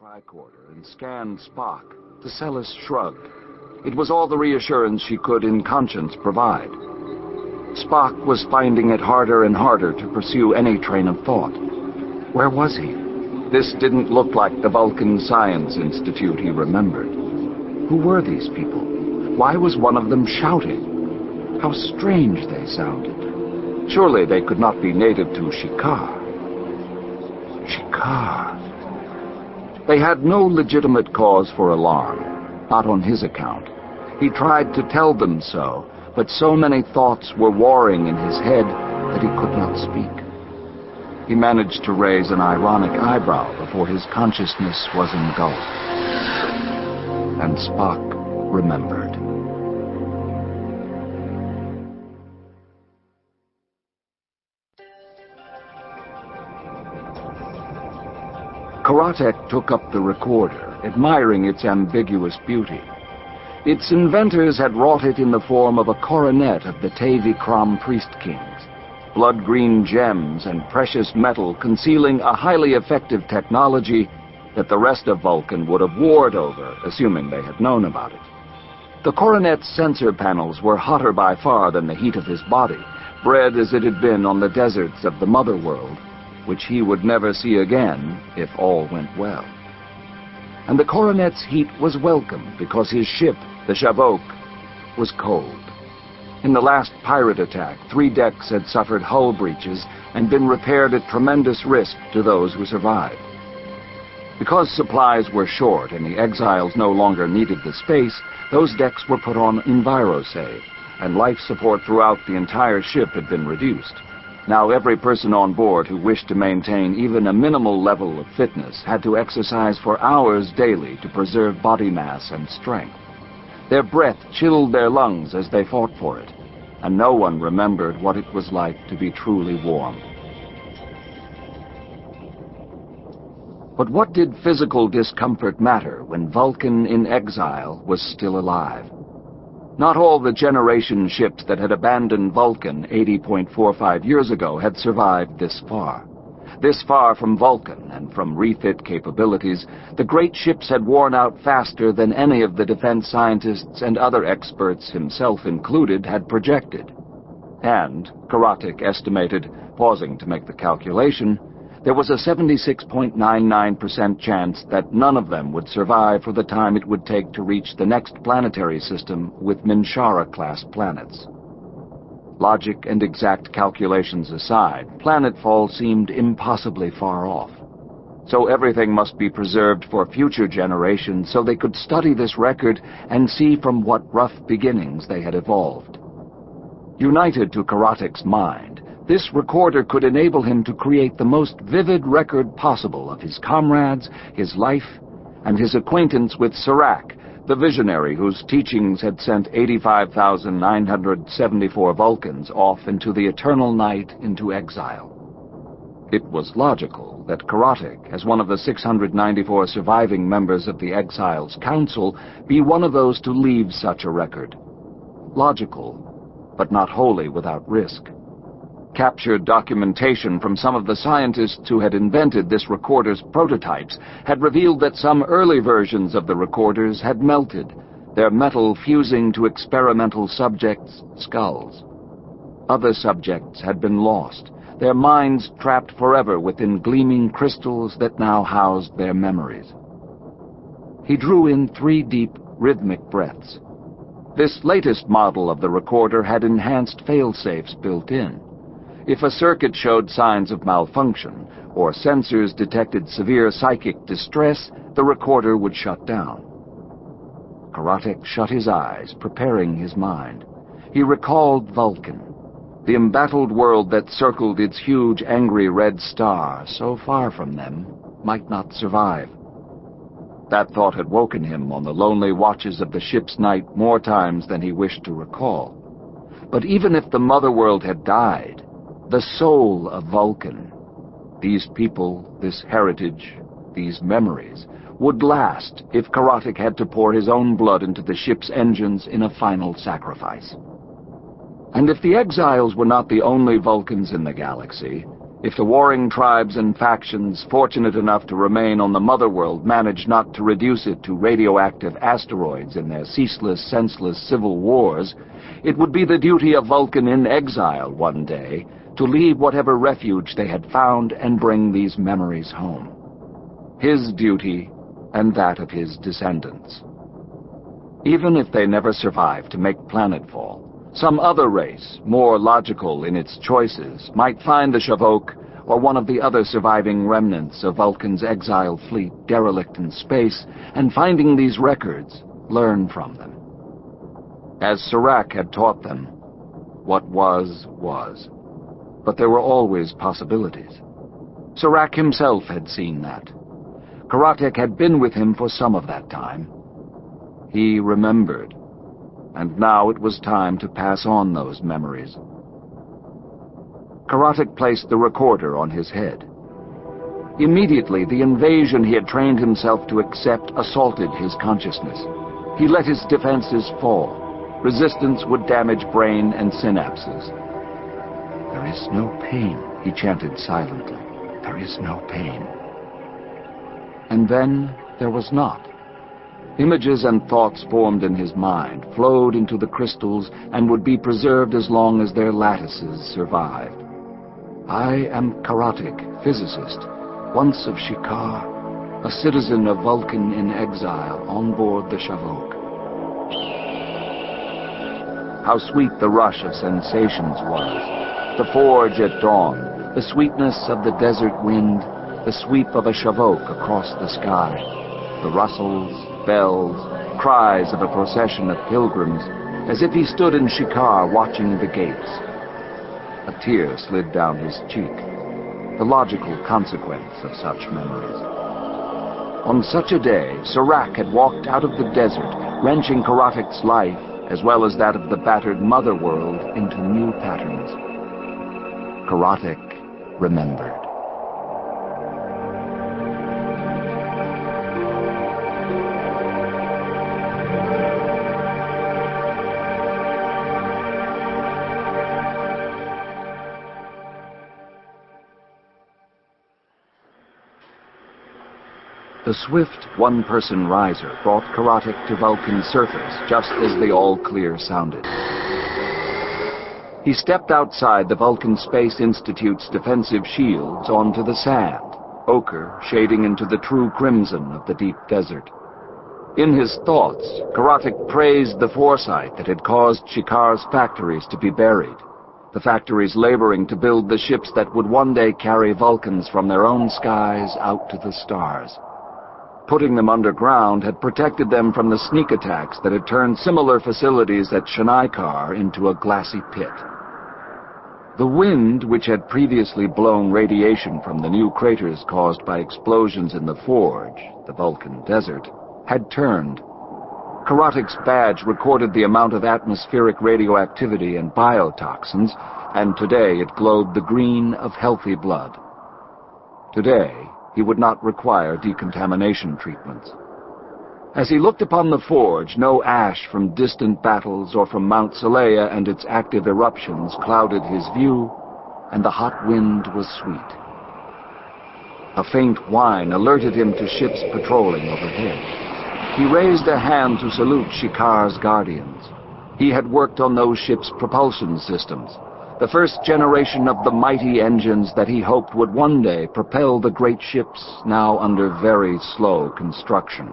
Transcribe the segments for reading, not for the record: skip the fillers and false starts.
tricorder and scanned Spock, Tessellus shrugged. It was all the reassurance she could in conscience provide. Spock was finding it harder and harder to pursue any train of thought. Where was he? This didn't look like the Vulcan Science Institute he remembered. Who were these people? Why was one of them shouting? How strange they sounded. Surely they could not be native to Shikar. Shikar. They had no legitimate cause for alarm, not on his account. He tried to tell them so, but so many thoughts were warring in his head that he could not speak. He managed to raise an ironic eyebrow before his consciousness was engulfed. And Spock remembered. Karatek took up the recorder, admiring its ambiguous beauty. Its inventors had wrought it in the form of a coronet of the Tavi Kram priest kings, blood-green gems and precious metal concealing a highly effective technology that the rest of Vulcan would have warred over, assuming they had known about it. The coronet's sensor panels were hotter by far than the heat of his body, bred as it had been on the deserts of the Mother World, which he would never see again if all went well. And the coronet's heat was welcome because his ship, the Shavok, was cold. In the last pirate attack, 3 decks had suffered hull breaches and been repaired at tremendous risk to those who survived. Because supplies were short and the exiles no longer needed the space, those decks were put on EnviroSave, and life support throughout the entire ship had been reduced. Now every person on board who wished to maintain even a minimal level of fitness had to exercise for hours daily to preserve body mass and strength. Their breath chilled their lungs as they fought for it, and no one remembered what it was like to be truly warm. But what did physical discomfort matter when Vulcan in exile was still alive? Not all the generation ships that had abandoned Vulcan 80.45 years ago had survived this far. This far from Vulcan and from refit capabilities, the great ships had worn out faster than any of the defense scientists and other experts, himself included, had projected. And, Karatek estimated, pausing to make the calculation, there was a 76.99% chance that none of them would survive for the time it would take to reach the next planetary system with Minshara-class planets. Logic and exact calculations aside, planetfall seemed impossibly far off. So everything must be preserved for future generations so they could study this record and see from what rough beginnings they had evolved. United to Karatek's mind, this recorder could enable him to create the most vivid record possible of his comrades, his life, and his acquaintance with Serac, the visionary whose teachings had sent 85,974 Vulcans off into the eternal night into exile. It was logical that Karatek, as one of the 694 surviving members of the Exiles Council, be one of those to leave such a record. Logical, but not wholly without risk. Captured documentation from some of the scientists who had invented this recorder's prototypes had revealed that some early versions of the recorders had melted, their metal fusing to experimental subjects' skulls. Other subjects had been lost, their minds trapped forever within gleaming crystals that now housed their memories. He drew in 3 deep, rhythmic breaths. This latest model of the recorder had enhanced fail-safes built in. If a circuit showed signs of malfunction, or sensors detected severe psychic distress, the recorder would shut down. Karatek shut his eyes, preparing his mind. He recalled Vulcan, the embattled world that circled its huge, angry red star, so far from them, might not survive. That thought had woken him on the lonely watches of the ship's night more times than he wished to recall. But even if the Mother World had died, the soul of Vulcan, these people, this heritage, these memories, would last if Karatek had to pour his own blood into the ship's engines in a final sacrifice. And if the exiles were not the only Vulcans in the galaxy, If the warring tribes and factions fortunate enough to remain on the Mother World manage not to reduce it to radioactive asteroids in their ceaseless, senseless civil wars, it would be the duty of Vulcan in exile one day to leave whatever refuge they had found and bring these memories home. His duty and that of his descendants. Even if they never survive to make planetfall, some other race, more logical in its choices, might find the Shavok or one of the other surviving remnants of Vulcan's exiled fleet derelict in space, and finding these records, learn from them. As Serac had taught them, what was, was. But there were always possibilities. Serac himself had seen that. Karatek had been with him for some of that time. He remembered, and now it was time to pass on those memories. Karatek placed the recorder on his head. Immediately, the invasion he had trained himself to accept assaulted his consciousness. He let his defenses fall. Resistance would damage brain and synapses. "There is no pain," he chanted silently. "There is no pain." And then there was not. Images and thoughts formed in his mind flowed into the crystals and would be preserved as long as their lattices survived. "I am Karatek, physicist, once of Shikar, a citizen of Vulcan in exile on board the Shavok." How sweet the rush of sensations was. The forge at dawn, the sweetness of the desert wind, the sweep of a Shavok across the sky, the rustles, bells, cries of a procession of pilgrims, as if he stood in Shikar watching the gates. A tear slid down his cheek, the logical consequence of such memories. On such a day, Serac had walked out of the desert, wrenching Karatek's life, as well as that of the battered Mother World, into new patterns. Karatek remembered. The swift one-person riser brought Karatek to Vulcan's surface just as the all-clear sounded. He stepped outside the Vulcan Space Institute's defensive shields onto the sand, ochre shading into the true crimson of the deep desert. In his thoughts, Karatek praised the foresight that had caused Shikar's factories to be buried, the factories laboring to build the ships that would one day carry Vulcans from their own skies out to the stars. Putting them underground had protected them from the sneak attacks that had turned similar facilities at Shanaikar into a glassy pit. The wind, which had previously blown radiation from the new craters caused by explosions in the forge, the Vulcan desert, had turned. Karatek's badge recorded the amount of atmospheric radioactivity and biotoxins, and today it glowed the green of healthy blood. Today, he would not require decontamination treatments. As he looked upon the forge, no ash from distant battles or from Mount Seleia and its active eruptions clouded his view, and the hot wind was sweet. A faint whine alerted him to ships patrolling overhead. He raised a hand to salute Shikar's guardians. He had worked on those ships' propulsion systems, the first generation of the mighty engines that he hoped would one day propel the great ships now under very slow construction.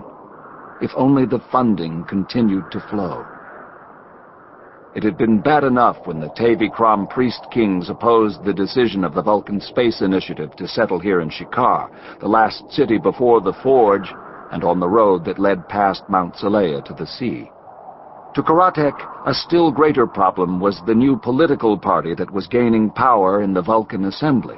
If only the funding continued to flow. It had been bad enough when the Tavi-Kram priest kings opposed the decision of the Vulcan Space Initiative to settle here in Shikar, the last city before the forge and on the road that led past Mount Seleia to the sea. To Karatek, a still greater problem was the new political party that was gaining power in the Vulcan Assembly.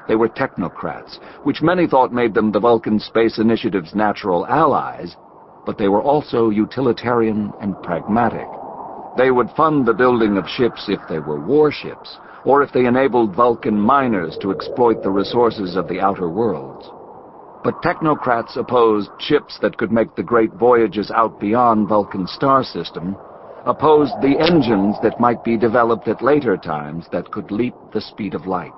They were technocrats, which many thought made them the Vulcan Space Initiative's natural allies, but they were also utilitarian and pragmatic. They would fund the building of ships if they were warships, or if they enabled Vulcan miners to exploit the resources of the outer worlds. But technocrats opposed ships that could make the great voyages out beyond Vulcan's star system, opposed the engines that might be developed at later times that could leap the speed of light.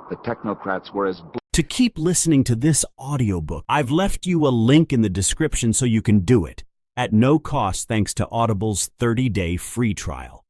The technocrats were as To keep listening to this audiobook, I've left you a link in the description so you can do it, at no cost thanks to Audible's 30-day free trial.